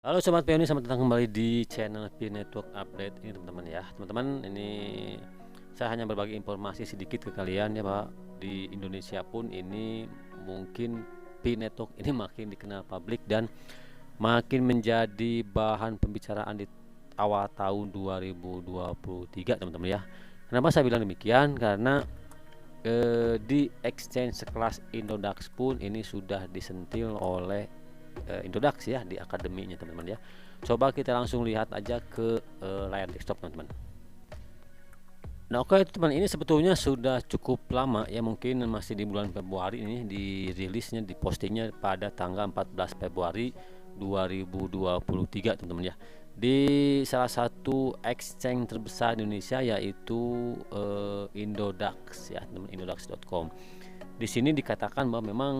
Halo Sobat Pioni, selamat datang kembali di channel Pi Network Update ini teman-teman ya. Teman-teman, ini saya hanya berbagi informasi sedikit ke kalian ya, bahwa di Indonesia pun ini mungkin Pi Network ini makin dikenal publik dan makin menjadi bahan pembicaraan di awal tahun 2023 teman-teman ya. Kenapa saya bilang demikian? Karena di exchange sekelas Indodax pun ini sudah disentil oleh Indodax ya, di akademinya teman-teman ya. Coba kita langsung lihat aja ke layar desktop teman-teman. Nah oke teman, ini sebetulnya sudah cukup lama ya, mungkin masih di bulan Februari ini dirilisnya, dipostingnya pada tanggal 14 Februari 2023 teman-teman ya, di salah satu exchange terbesar di Indonesia, yaitu Indodax ya teman, indodax.com. Di sini dikatakan bahwa memang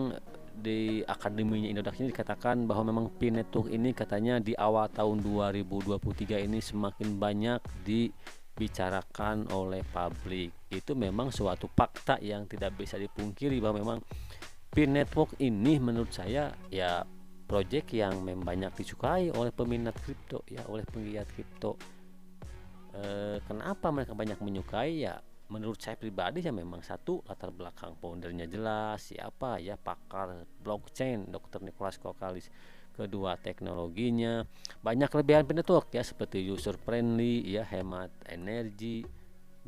di akademinya Indodax ini dikatakan bahwa memang Pi Network ini katanya di awal tahun 2023 ini semakin banyak dibicarakan oleh publik. Itu memang suatu fakta yang tidak bisa dipungkiri, bahwa memang Pi Network ini menurut saya ya project yang memang banyak disukai oleh peminat kripto ya, oleh penggiat kripto. Kenapa mereka banyak menyukai ya? Menurut saya pribadi ya, memang satu, latar belakang foundernya jelas siapa ya, pakar blockchain Dr. Nicholas Kokalis. Kedua, teknologinya banyak kelebihan Pi Network ya, seperti user friendly ya, hemat energi,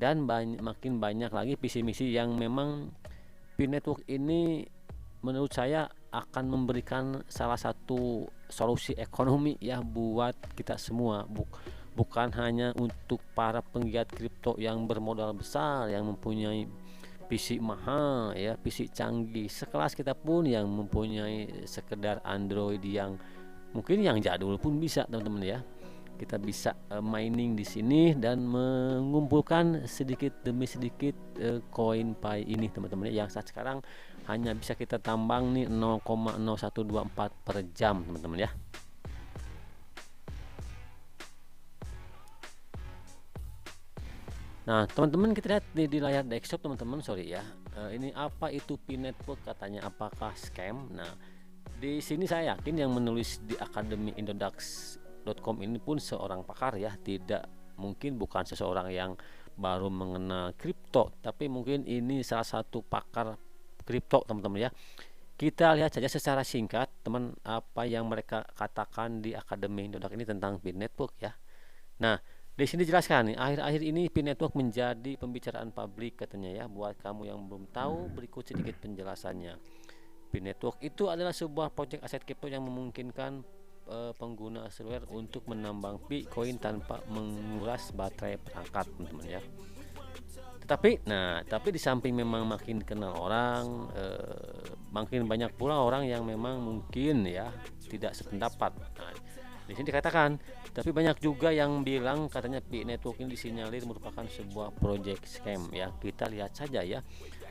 dan makin banyak lagi visi misi yang memang Pi Network ini menurut saya akan memberikan salah satu solusi ekonomi ya buat kita semua, bukan hanya untuk para penggiat kripto yang bermodal besar, yang mempunyai PC mahal ya, PC canggih. Sekelas kita pun yang mempunyai sekedar Android yang mungkin yang jadul pun bisa teman-teman ya. Kita bisa mining di sini dan mengumpulkan sedikit demi sedikit koin Pi ini teman-teman ya, yang saat sekarang hanya bisa kita tambang nih 0,0124 per jam teman-teman ya. Nah teman-teman, kita lihat di layar desktop teman-teman, sorry ya, ini apa itu Pi Network, katanya apakah scam. Nah di sini saya yakin yang menulis di akademi indodax.com ini pun seorang pakar ya, tidak mungkin bukan seseorang yang baru mengenal kripto, tapi mungkin ini salah satu pakar kripto teman-teman ya. Kita lihat saja secara singkat teman, apa yang mereka katakan di akademi Indodax ini tentang Pi Network ya. Nah di sini dijelaskan nih, akhir-akhir ini Pi Network menjadi pembicaraan publik katanya ya. Buat kamu yang belum tahu, berikut sedikit penjelasannya. Pi Network itu adalah sebuah proyek aset kripto yang memungkinkan pengguna hardware untuk menambang Pi koin tanpa menguras baterai perangkat teman-teman ya. Tapi di samping memang makin dikenal orang, makin banyak pula orang yang memang mungkin ya tidak sependapat. Nah, di sini dikatakan, tapi banyak juga yang bilang katanya Pi Network ini disinyalir merupakan sebuah project scam ya. Kita lihat saja ya.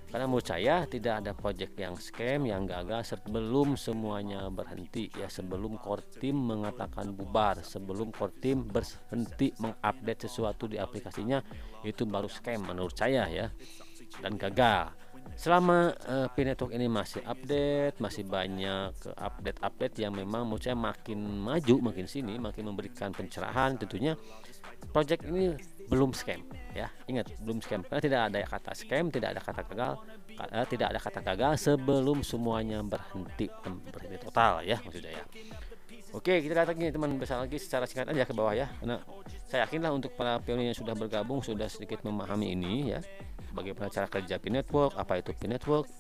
Karena menurut saya tidak ada project yang scam, yang gagal sebelum semuanya berhenti ya, sebelum core team mengatakan bubar, sebelum core team berhenti mengupdate sesuatu di aplikasinya, itu baru scam menurut saya ya, dan gagal. Selama Pi Network ini masih update, masih banyak update-update yang memang menurut saya makin maju, makin sini, makin memberikan pencerahan, tentunya project ini belum scam ya. Ingat, belum scam, karena tidak ada kata scam, tidak ada kata gagal, tidak ada kata gagal sebelum semuanya berhenti total ya maksudnya ya. Oke, kita lihat lagi teman, besar lagi secara singkat aja ke bawah ya, karena saya yakinlah untuk para pionir yang sudah bergabung sudah sedikit memahami ini ya, bagaimana cara kerja Pi Network, apa itu Pi Network,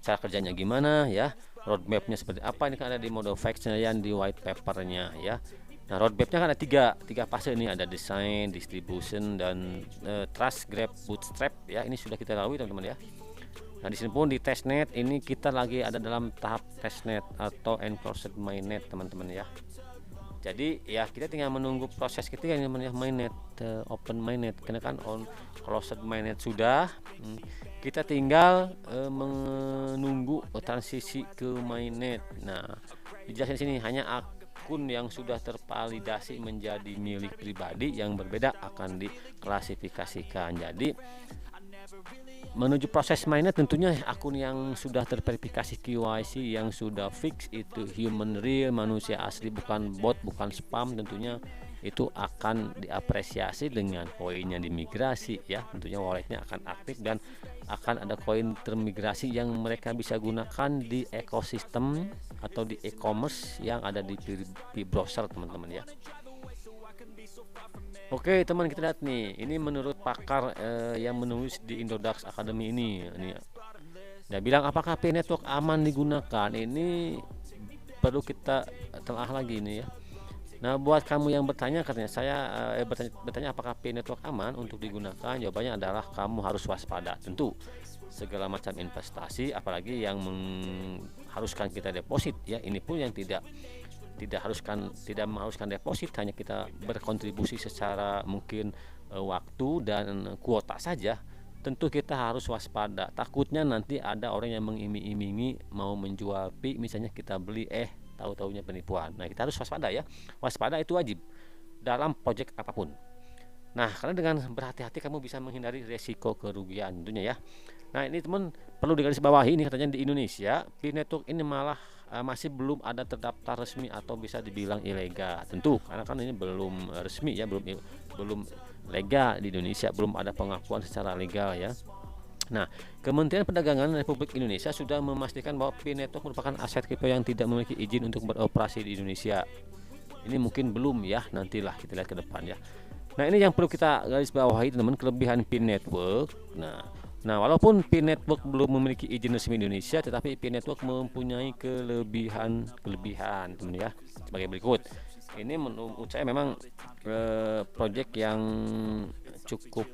cara kerjanya gimana ya, roadmapnya seperti apa. Ini kan ada di mode factnya ya, di white papernya ya. Nah roadmapnya kan ada tiga fase ini, ada design, distribution, dan trust, grab, bootstrap ya. Ini sudah kita lalui teman-teman ya. Nah di sini pun di testnet ini kita lagi ada dalam tahap testnet atau enclosed mainnet teman-teman ya. Jadi ya kita tinggal menunggu proses kita yang namanya mainnet, open mainnet, karena kan on closed mainnet sudah. Kita tinggal menunggu transisi ke mainnet. Nah dijelasin sini, hanya akun yang sudah tervalidasi menjadi milik pribadi yang berbeda akan diklasifikasikan. Jadi menuju proses mainnya tentunya akun yang sudah terverifikasi KYC yang sudah fix itu human real, manusia asli, bukan bot, bukan spam, tentunya itu akan diapresiasi dengan koinnya dimigrasi ya. Tentunya walletnya akan aktif dan akan ada koin termigrasi yang mereka bisa gunakan di ekosistem atau di e-commerce yang ada di browser teman-teman ya. Oke teman, kita lihat nih, ini menurut pakar yang menulis di Indodax Academy ini dia bilang apakah P network aman digunakan. Ini perlu kita telah lagi nih ya. Nah buat kamu yang bertanya, katanya saya bertanya apakah P network aman untuk digunakan, jawabannya adalah kamu harus waspada. Tentu segala macam investasi apalagi yang mengharuskan kita deposit ya, ini pun yang tidak mengharuskan deposit, hanya kita berkontribusi secara mungkin waktu dan kuota saja. Tentu kita harus waspada, takutnya nanti ada orang yang mengiming-imingi mau menjual pi, misalnya kita beli tahu-taunya penipuan. Nah kita harus waspada ya, waspada itu wajib dalam proyek apapun. Nah karena dengan berhati-hati kamu bisa menghindari resiko kerugian tentunya ya. Nah ini teman perlu digarisbawahi, ini katanya di Indonesia Pi network ini malah masih belum ada terdaftar resmi atau bisa dibilang ilegal. Tentu karena kan ini belum resmi ya, belum legal di Indonesia, belum ada pengakuan secara legal ya. Nah, Kementerian Perdagangan Republik Indonesia sudah memastikan bahwa Pi network merupakan aset kripto yang tidak memiliki izin untuk beroperasi di Indonesia. Ini mungkin belum ya, nantilah kita lihat ke depan ya. Nah, ini yang perlu kita garis bawahi teman-teman, kelebihan Pi network. Nah, walaupun Pi network belum memiliki izin resmi Indonesia, tetapi Pi network mempunyai kelebihan teman ya, sebagai berikut. Ini menurut saya memang proyek yang cukup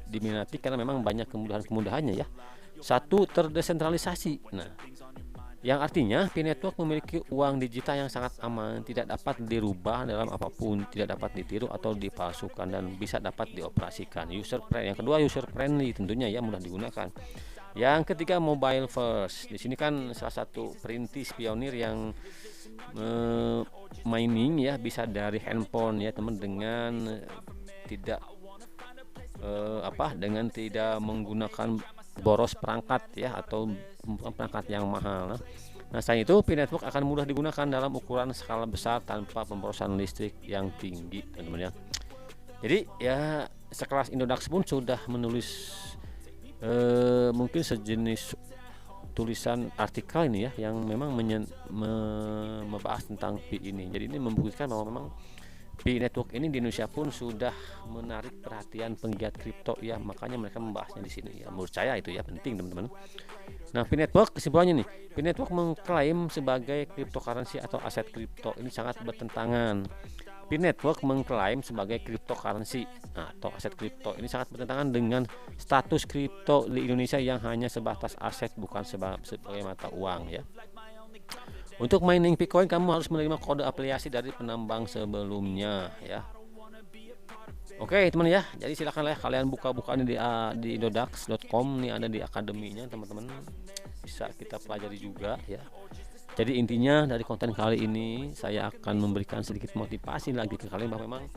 diminati karena memang banyak kemudahannya ya. Satu, terdesentralisasi. Nah, yang artinya Pi network memiliki uang digital yang sangat aman, tidak dapat dirubah dalam apapun, tidak dapat ditiru atau dipalsukan, dan bisa dapat dioperasikan. User friendly. Yang kedua, user friendly tentunya ya, mudah digunakan. Yang ketiga, mobile first. Di sini kan salah satu perintis pionir yang mining ya, bisa dari handphone ya teman, dengan tidak dengan tidak menggunakan boros perangkat ya, atau perangkat yang mahal. Nah selain itu Pi network akan mudah digunakan dalam ukuran skala besar tanpa pemborosan listrik yang tinggi teman-teman ya. Jadi ya sekelas Indodax pun sudah menulis mungkin sejenis tulisan artikel ini ya, yang memang membahas tentang Pi ini. Jadi ini membuktikan bahwa memang Pi network ini di Indonesia pun sudah menarik perhatian penggiat kripto ya, makanya mereka membahasnya di sini ya. Menurut saya itu ya penting teman-teman. Nah Pi network, kesimpulannya nih, Pi network mengklaim sebagai cryptocurrency atau aset kripto, ini sangat bertentangan. Pi network mengklaim sebagai cryptocurrency atau aset kripto, ini sangat bertentangan dengan status kripto di Indonesia yang hanya sebatas aset, bukan sebagai mata uang ya. Untuk mining Bitcoin kamu harus menerima kode afiliasi dari penambang sebelumnya ya. Oke teman ya, jadi silakan ya kalian buka-buka ini di indodax.com, nih ada di akademinya teman-teman, bisa kita pelajari juga ya. Jadi intinya dari konten kali ini saya akan memberikan sedikit motivasi lagi ke kalian bahwa memang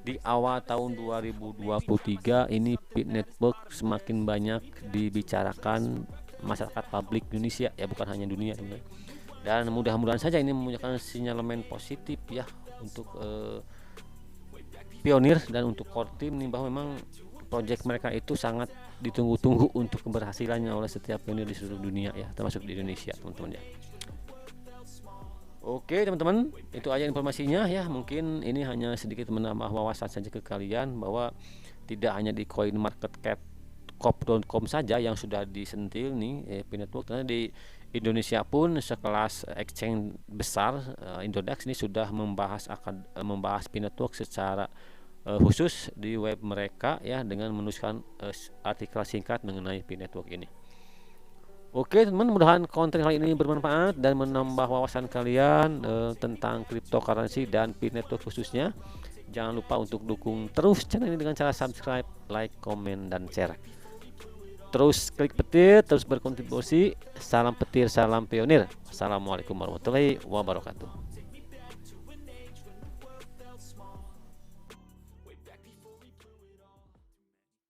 di awal tahun 2023 ini Pi network semakin banyak dibicarakan masyarakat publik Indonesia ya, bukan hanya dunia teman-teman. Dan mudah-mudahan saja ini mempunyai sinyalemen positif ya untuk pionir dan untuk core team nih, bahwa memang proyek mereka itu sangat ditunggu-tunggu untuk keberhasilannya oleh setiap pionir di seluruh dunia ya, termasuk di Indonesia teman-teman ya. Oke teman-teman, itu aja informasinya ya. Mungkin ini hanya sedikit menambah wawasan saja ke kalian bahwa tidak hanya di coinmarketcap.com saja yang sudah disentil nih Pi network, karena di Indonesia pun sekelas exchange besar Indodax ini sudah membahas Pi network secara khusus di web mereka ya, dengan menuliskan artikel singkat mengenai Pi network ini. Oke teman, mudah-mudahan konten kali ini bermanfaat dan menambah wawasan kalian tentang cryptocurrency dan Pi network khususnya. Jangan lupa untuk dukung terus channel ini dengan cara subscribe, like, komen, dan share. Terus klik petir, terus berkontribusi. Salam petir, salam pionir. Assalamualaikum warahmatullahi wabarakatuh.